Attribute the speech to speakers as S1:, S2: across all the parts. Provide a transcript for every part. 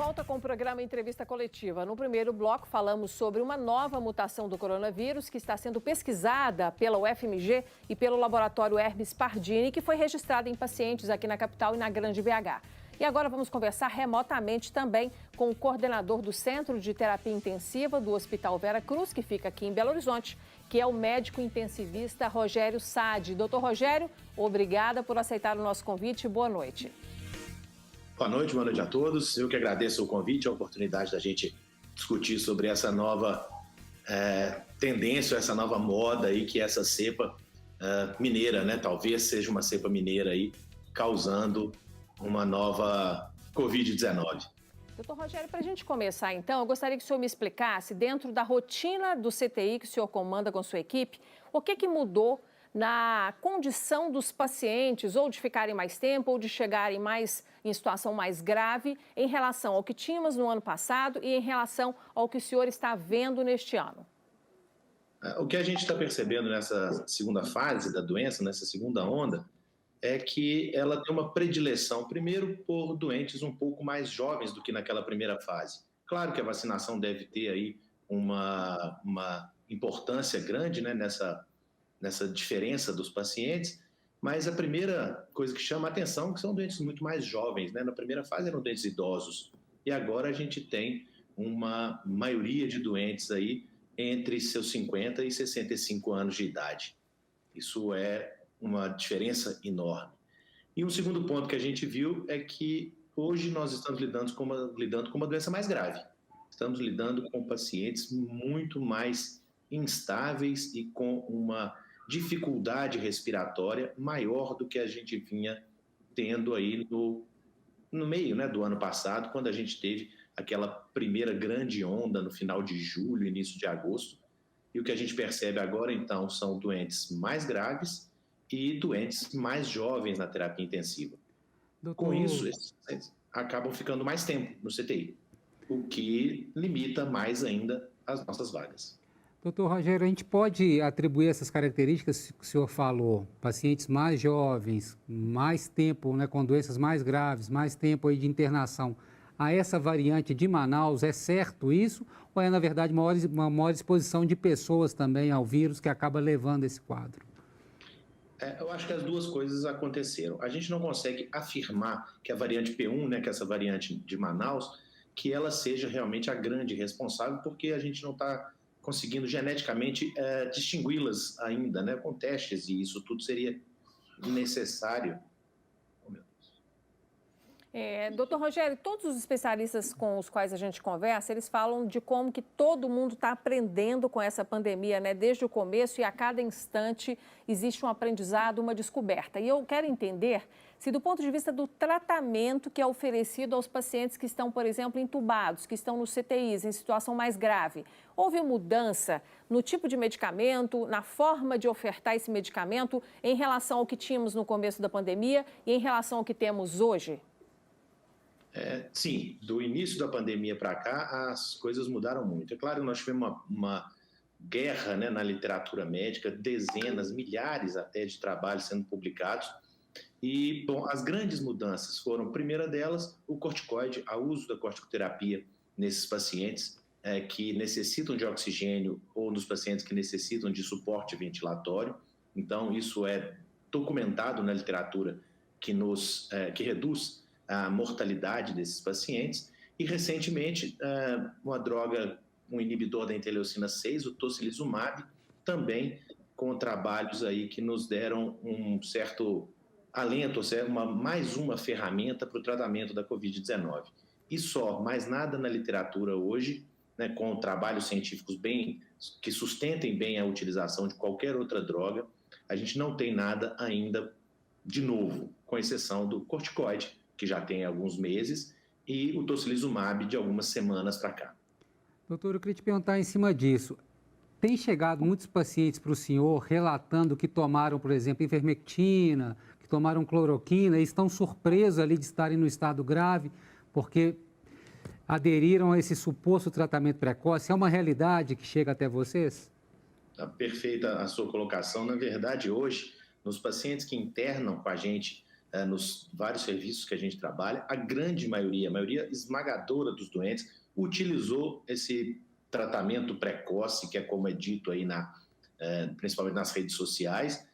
S1: volta com o programa Entrevista Coletiva. No primeiro bloco, falamos sobre uma nova mutação do coronavírus que está sendo pesquisada pela UFMG e pelo laboratório Hermes Pardini, que foi registrada em pacientes aqui na capital e na Grande BH. E agora vamos conversar remotamente também com o coordenador do Centro de Terapia Intensiva do Hospital Vera Cruz, que fica aqui em Belo Horizonte, que é o médico intensivista Rogério Sade. Doutor Rogério, obrigada por aceitar o nosso convite. Boa noite.
S2: Boa noite a todos. Eu que agradeço o convite, a oportunidade da gente discutir sobre essa nova tendência, essa nova moda aí, que é essa cepa mineira, né? Talvez seja uma cepa mineira aí, causando uma nova Covid-19.
S1: Doutor Rogério, para a gente começar então, eu gostaria que o senhor me explicasse, dentro da rotina do CTI que o senhor comanda com sua equipe, o que mudou na condição dos pacientes, ou de ficarem mais tempo, ou de chegarem em situação mais grave, em relação ao que tínhamos no ano passado e em relação ao que o senhor está vendo neste ano?
S2: O que a gente está percebendo nessa segunda fase da doença, nessa segunda onda, é que ela tem uma predileção, primeiro, por doentes um pouco mais jovens do que naquela primeira fase. Claro que a vacinação deve ter aí uma importância grande, né, nessa diferença dos pacientes, mas a primeira coisa que chama a atenção é que são doentes muito mais jovens, né? Na primeira fase eram doentes idosos, e agora a gente tem uma maioria de doentes aí entre seus 50 e 65 anos de idade. Isso é uma diferença enorme. E um segundo ponto que a gente viu é que hoje nós estamos lidando com uma doença mais grave. Estamos lidando com pacientes muito mais instáveis e com uma dificuldade respiratória maior do que a gente vinha tendo aí no meio, né, do ano passado, quando a gente teve aquela primeira grande onda no final de julho, início de agosto. E o que a gente percebe agora, então, são doentes mais graves e doentes mais jovens na terapia intensiva. Com isso, esses pacientes acabam ficando mais tempo no CTI, o que limita mais ainda as nossas vagas.
S3: Doutor Rogério, a gente pode atribuir essas características que o senhor falou, pacientes mais jovens, mais tempo, né, com doenças mais graves, mais tempo aí de internação, a essa variante de Manaus? É certo isso? Ou é, na verdade, uma maior exposição de pessoas também ao vírus que acaba levando esse quadro?
S2: Eu acho que as duas coisas aconteceram. A gente não consegue afirmar que a variante P1, né, que é essa variante de Manaus, que ela seja realmente a grande responsável, porque a gente não está conseguindo geneticamente distingui-las ainda, né, com testes, e isso tudo seria necessário.
S1: Doutor Rogério, todos os especialistas com os quais a gente conversa, eles falam de como que todo mundo está aprendendo com essa pandemia, né, desde o começo, e a cada instante existe um aprendizado, uma descoberta. E eu quero entender se, do ponto de vista do tratamento que é oferecido aos pacientes que estão, por exemplo, entubados, que estão nos CTIs, em situação mais grave, houve mudança no tipo de medicamento, na forma de ofertar esse medicamento em relação ao que tínhamos no começo da pandemia e em relação ao que temos hoje?
S2: Sim, do início da pandemia para cá, as coisas mudaram muito. É claro que nós tivemos uma guerra, né, na literatura médica, dezenas, milhares até de trabalhos sendo publicados. E, bom, as grandes mudanças foram, a primeira delas, o corticoide, o uso da corticoterapia nesses pacientes que necessitam de oxigênio ou nos pacientes que necessitam de suporte ventilatório. Então, isso é documentado na literatura que reduz a mortalidade desses pacientes. E, recentemente, uma droga, um inibidor da interleucina 6, o tocilizumab, também com trabalhos aí que nos deram um certo alento, ou seja, mais uma ferramenta para o tratamento da Covid-19. E só, mais nada na literatura hoje, né, com trabalhos científicos que sustentem bem a utilização de qualquer outra droga, a gente não tem nada ainda de novo, com exceção do corticoide, que já tem alguns meses, e o tocilizumab de algumas semanas para cá.
S3: Doutor, eu queria te perguntar em cima disso. Tem chegado muitos pacientes para o senhor relatando que tomaram, por exemplo, ivermectina, que tomaram cloroquina e estão surpresos ali de estarem no estado grave porque aderiram a esse suposto tratamento precoce? É uma realidade que chega até vocês?
S2: Perfeita a sua colocação. Na verdade, hoje, nos pacientes que internam com a gente nos vários serviços que a gente trabalha, a grande maioria, a maioria esmagadora dos doentes, utilizou esse tratamento precoce, que é como é dito aí principalmente nas redes sociais,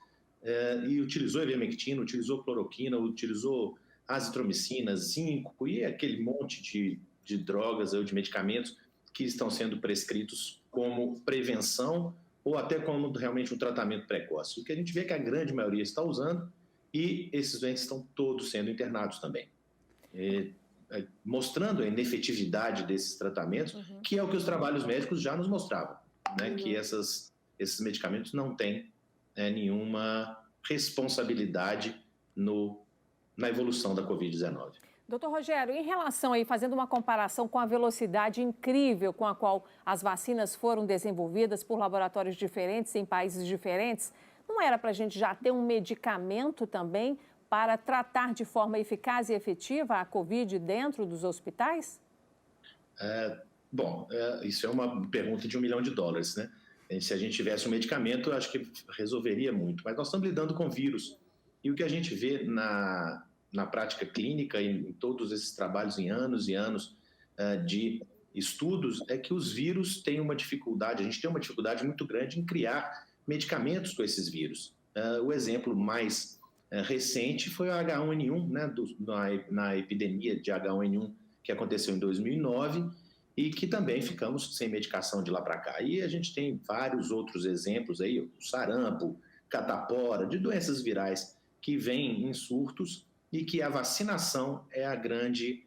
S2: e utilizou ivermectina, utilizou cloroquina, utilizou azitromicina, zinco e aquele monte de drogas ou de medicamentos que estão sendo prescritos como prevenção ou até como realmente um tratamento precoce. O que a gente vê é que a grande maioria está usando e esses doentes estão todos sendo internados também. Mostrando a inefetividade desses tratamentos, que é o que os trabalhos médicos já nos mostravam, né? Que esses medicamentos não têm nenhuma responsabilidade na evolução da Covid-19.
S1: Doutor Rogério, em relação aí, fazendo uma comparação com a velocidade incrível com a qual as vacinas foram desenvolvidas por laboratórios diferentes em países diferentes, não era para a gente já ter um medicamento também para tratar de forma eficaz e efetiva a Covid dentro dos hospitais?
S2: Isso é uma pergunta de $1 milhão, né? Se a gente tivesse um medicamento, eu acho que resolveria muito. Mas nós estamos lidando com vírus. E o que a gente vê na prática clínica, em todos esses trabalhos em anos e anos de estudos, é que os vírus têm uma dificuldade, a gente tem uma dificuldade muito grande em criar medicamentos com esses vírus. O exemplo mais recente foi o H1N1, né, na epidemia de H1N1 que aconteceu em 2009 e que também ficamos sem medicação de lá para cá. E a gente tem vários outros exemplos aí, o sarampo, catapora, de doenças virais que vêm em surtos e que a vacinação é a grande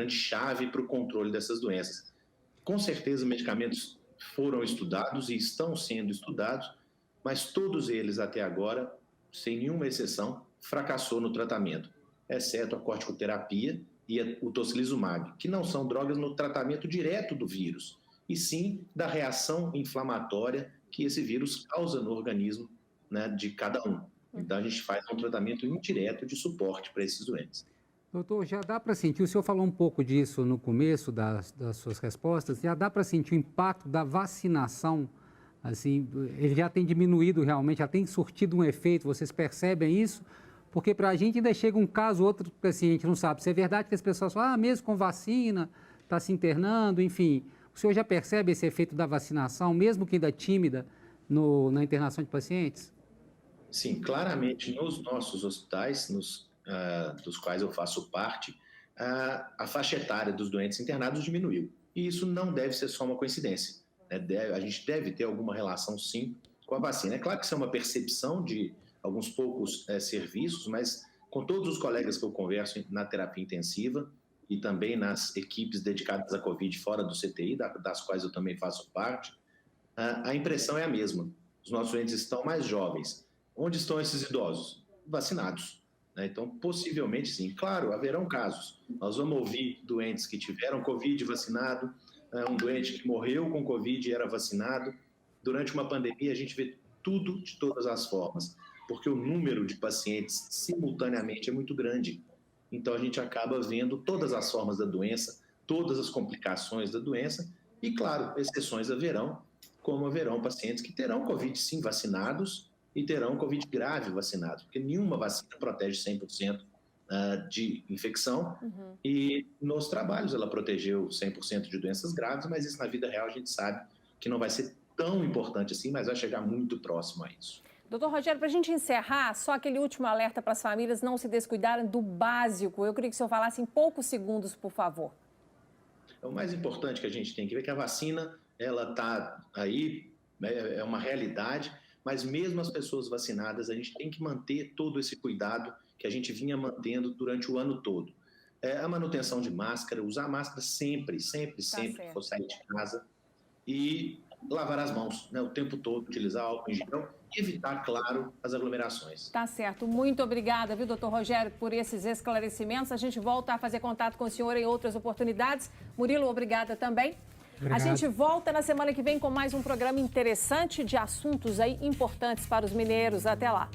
S2: chave para o controle dessas doenças. Com certeza, medicamentos foram estudados e estão sendo estudados, mas todos eles, até agora, sem nenhuma exceção, fracassou no tratamento, exceto a corticoterapia e o tocilizumab, que não são drogas no tratamento direto do vírus, e sim da reação inflamatória que esse vírus causa no organismo, né, de cada um. Então, a gente faz um tratamento indireto de suporte para esses doentes.
S3: Doutor, já dá para sentir, o senhor falou um pouco disso no começo das suas respostas, já dá para sentir o impacto da vacinação, assim, ele já tem diminuído realmente, já tem surtido um efeito, vocês percebem isso? Porque para a gente ainda chega um caso ou outro que assim, a gente não sabe se é verdade que as pessoas falam, mesmo com vacina, está se internando, enfim. O senhor já percebe esse efeito da vacinação, mesmo que ainda tímida, na internação de pacientes?
S2: Sim, claramente nos nossos hospitais, dos quais eu faço parte, a faixa etária dos doentes internados diminuiu. E isso não deve ser só uma coincidência, né? A gente deve ter alguma relação, sim, com a vacina. É claro que isso é uma percepção de alguns poucos serviços, mas com todos os colegas que eu converso na terapia intensiva e também nas equipes dedicadas à Covid fora do CTI, das quais eu também faço parte, a impressão é a mesma. Os nossos doentes estão mais jovens. Onde estão esses idosos? Vacinados. Então, possivelmente, sim. Claro, haverão casos. Nós vamos ouvir doentes que tiveram Covid vacinado, um doente que morreu com Covid e era vacinado. Durante uma pandemia, a gente vê tudo de todas as formas, porque o número de pacientes simultaneamente é muito grande. Então, a gente acaba vendo todas as formas da doença, todas as complicações da doença e, claro, exceções haverão, como haverão pacientes que terão Covid, sim, vacinados, e terão Covid grave vacinados, porque nenhuma vacina protege 100% de infecção. E nos trabalhos ela protegeu 100% de doenças graves, mas isso na vida real a gente sabe que não vai ser tão importante assim, mas vai chegar muito próximo a isso.
S1: Doutor Rogério, para a gente encerrar, só aquele último alerta para as famílias não se descuidarem do básico. Eu queria que o senhor falasse em poucos segundos, por favor.
S2: O mais importante que a gente tem que ver é que a vacina, ela está aí, é uma realidade, mas mesmo as pessoas vacinadas, a gente tem que manter todo esse cuidado que a gente vinha mantendo durante o ano todo. A manutenção de máscara, usar máscara sempre que for sair de casa e lavar as mãos, né, o tempo todo, utilizar álcool em gel e evitar, claro, as aglomerações.
S1: Tá certo. Muito obrigada, viu, doutor Rogério, por esses esclarecimentos. A gente volta a fazer contato com o senhor em outras oportunidades. Murilo, obrigada também. Obrigado. A gente volta na semana que vem com mais um programa interessante de assuntos aí importantes para os mineiros. Até lá.